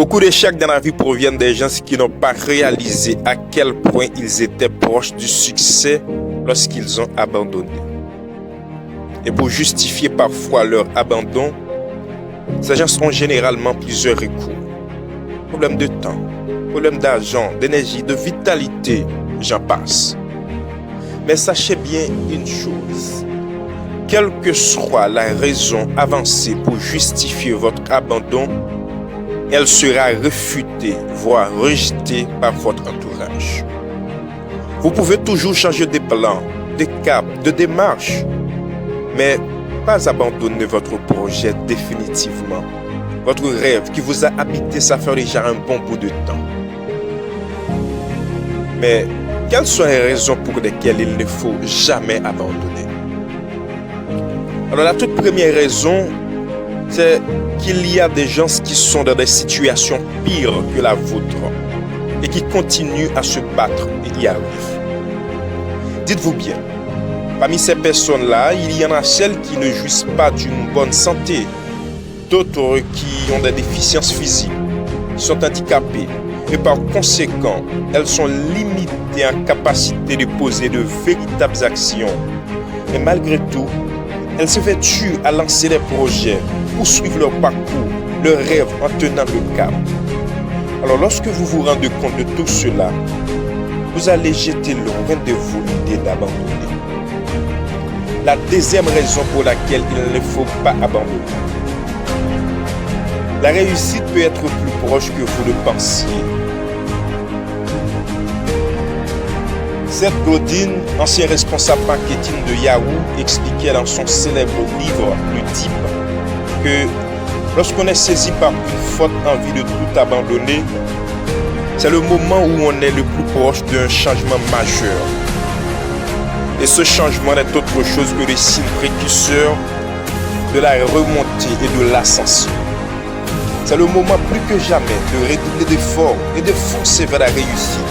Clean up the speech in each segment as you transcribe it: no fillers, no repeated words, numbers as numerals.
Beaucoup d'échecs dans la vie proviennent des gens qui n'ont pas réalisé à quel point ils étaient proches du succès lorsqu'ils ont abandonné. Et pour justifier parfois leur abandon, ces gens ont généralement plusieurs recours. Problème de temps, problème d'argent, d'énergie, de vitalité, j'en passe. Mais sachez bien une chose, quelle que soit la raison avancée pour justifier votre abandon, elle sera réfutée, voire rejetée par votre entourage. Vous pouvez toujours changer de plan, de cap, de démarche, mais pas abandonner votre projet définitivement. Votre rêve qui vous a habité, ça fait déjà un bon bout de temps. Mais quelles sont les raisons pour lesquelles il ne faut jamais abandonner? Alors la toute première raison, c'est qu'il y a des gens qui sont dans des situations pires que la vôtre et qui continuent à se battre et y arrivent. Dites-vous bien, parmi ces personnes-là, il y en a celles qui ne jouissent pas d'une bonne santé, d'autres qui ont des déficiences physiques, sont handicapées et par conséquent, elles sont limitées en capacité de poser de véritables actions. Et malgré tout, elles se tuent à lancer des projets, poursuivre leur parcours, leurs rêves en tenant le cap. Alors lorsque vous vous rendez compte de tout cela, vous allez jeter loin de vous l'idée d'abandonner. La deuxième raison pour laquelle il ne faut pas abandonner. La réussite peut être plus proche que vous le pensiez. Seth Godin, ancien responsable marketing de Yahoo, expliquait dans son célèbre livre Le Type que lorsqu'on est saisi par une forte envie de tout abandonner, c'est le moment où on est le plus proche d'un changement majeur. Et ce changement n'est autre chose que le signe précurseur de la remontée et de l'ascension. C'est le moment plus que jamais de redoubler d'efforts et de foncer vers la réussite.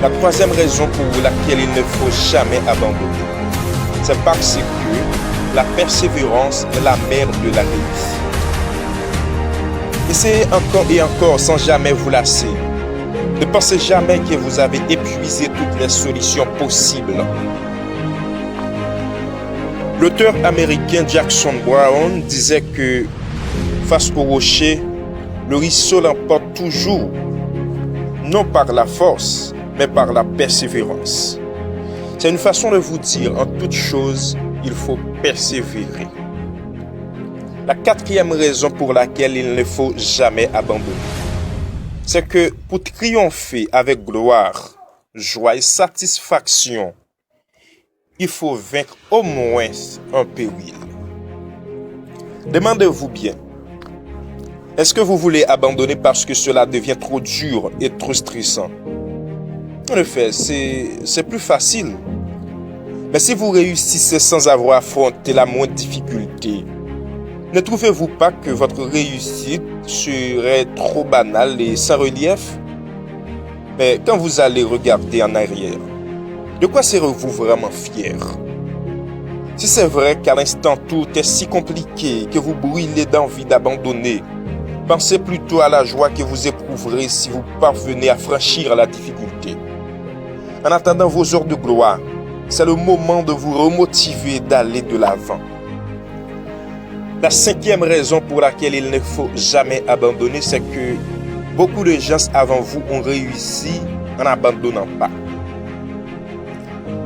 La troisième raison pour laquelle il ne faut jamais abandonner, c'est parce que la persévérance est la mère de la réussite. Essayez encore et encore sans jamais vous lasser. Ne pensez jamais que vous avez épuisé toutes les solutions possibles. L'auteur américain Jackson Brown disait que face au rocher, le ruisseau l'emporte toujours, non par la force, mais par la persévérance. C'est une façon de vous dire, en toute chose, il faut persévérer. La quatrième raison pour laquelle il ne faut jamais abandonner, c'est que pour triompher avec gloire, joie et satisfaction, il faut vaincre au moins un péril. Demandez-vous bien, est-ce que vous voulez abandonner parce que cela devient trop dur et trop stressant? En effet, c'est plus facile. Mais si vous réussissez sans avoir affronté la moindre difficulté, ne trouvez-vous pas que votre réussite serait trop banale et sans relief? Mais quand vous allez regarder en arrière, de quoi serez-vous vraiment fier? Si c'est vrai qu'à l'instant tout est si compliqué que vous brûlez d'envie d'abandonner, pensez plutôt à la joie que vous éprouverez si vous parvenez à franchir la difficulté. En attendant vos heures de gloire, c'est le moment de vous remotiver d'aller de l'avant. La cinquième raison pour laquelle il ne faut jamais abandonner, c'est que beaucoup de gens avant vous ont réussi en n'abandonnant pas.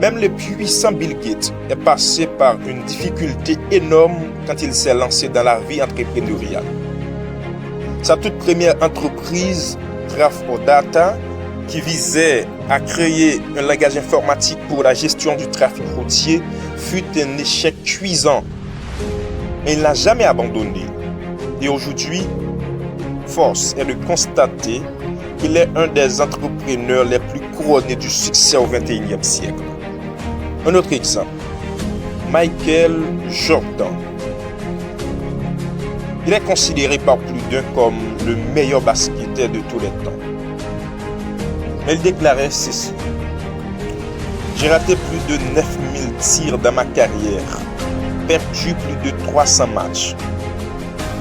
Même le puissant Bill Gates est passé par une difficulté énorme quand il s'est lancé dans la vie entrepreneuriale. Sa toute première entreprise, Traf-O-Data, qui visait à créer un langage informatique pour la gestion du trafic routier, fut un échec cuisant. Mais il n'a jamais abandonné. Et aujourd'hui, force est de constater qu'il est un des entrepreneurs les plus couronnés du succès au XXIe siècle. Un autre exemple, Michael Jordan. Il est considéré par plus d'un comme le meilleur basketteur de tous les temps. Mais il déclarait ceci: j'ai raté plus de 9000 tirs dans ma carrière, perdu plus de 300 matchs.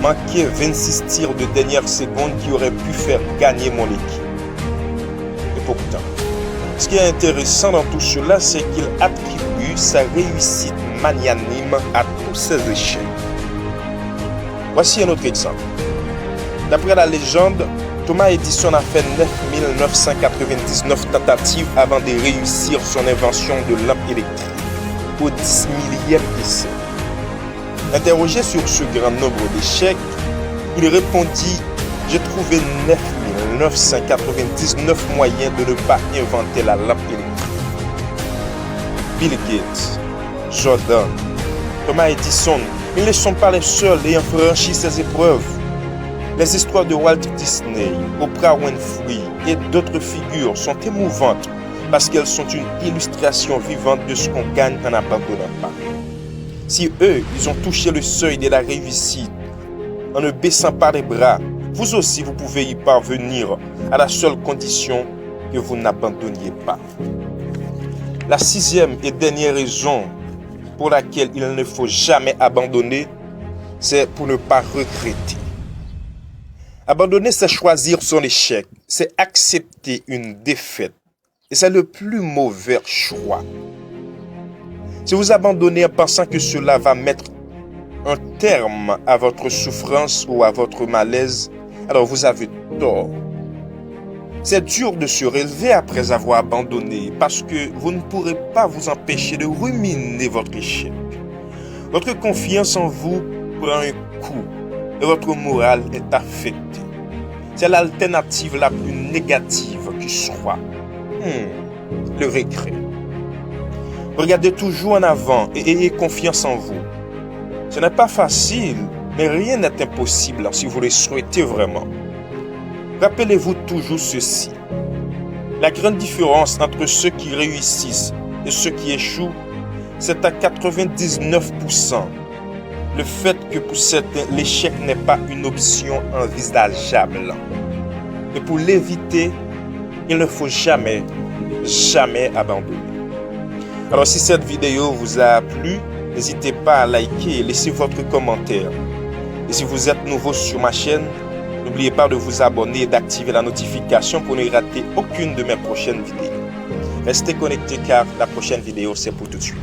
manqué 26 tirs de dernière seconde qui auraient pu faire gagner mon équipe. Et pourtant, ce qui est intéressant dans tout cela, c'est qu'il attribue sa réussite magnanime à tous ses échecs. Voici un autre exemple. D'après la légende, Thomas Edison a fait 9999 tentatives avant de réussir son invention de lampe électrique au 10 millième essai. Interrogé sur ce grand nombre d'échecs, il répondit « J'ai trouvé 9999 moyens de ne pas inventer la lampe électrique. » Bill Gates, Jordan, Thomas Edison, ils ne sont pas les seuls ayant franchi ces épreuves. Les histoires de Walt Disney, Oprah Winfrey et d'autres figures sont émouvantes parce qu'elles sont une illustration vivante de ce qu'on gagne en n'abandonnant pas. Si eux, ils ont touché le seuil de la réussite en ne baissant pas les bras, vous aussi, vous pouvez y parvenir à la seule condition que vous n'abandonniez pas. La sixième et dernière raison pour laquelle il ne faut jamais abandonner, c'est pour ne pas regretter. Abandonner, c'est choisir son échec, c'est accepter une défaite. Et c'est le plus mauvais choix. Si vous abandonnez en pensant que cela va mettre un terme à votre souffrance ou à votre malaise, alors vous avez tort. C'est dur de se relever après avoir abandonné parce que vous ne pourrez pas vous empêcher de ruminer votre échec. Votre confiance en vous prend un coup et votre morale est affectée. C'est l'alternative la plus négative qui soit. Le regret. Regardez toujours en avant et ayez confiance en vous. Ce n'est pas facile, mais rien n'est impossible si vous le souhaitez vraiment. Rappelez-vous toujours ceci. La grande différence entre ceux qui réussissent et ceux qui échouent, c'est à 99%. Le fait que pour certains, l'échec n'est pas une option envisageable. Et pour l'éviter, il ne faut jamais abandonner. Alors si cette vidéo vous a plu, n'hésitez pas à liker et laisser votre commentaire. Et si vous êtes nouveau sur ma chaîne, n'oubliez pas de vous abonner et d'activer la notification pour ne rater aucune de mes prochaines vidéos. Restez connectés car la prochaine vidéo c'est pour tout de suite.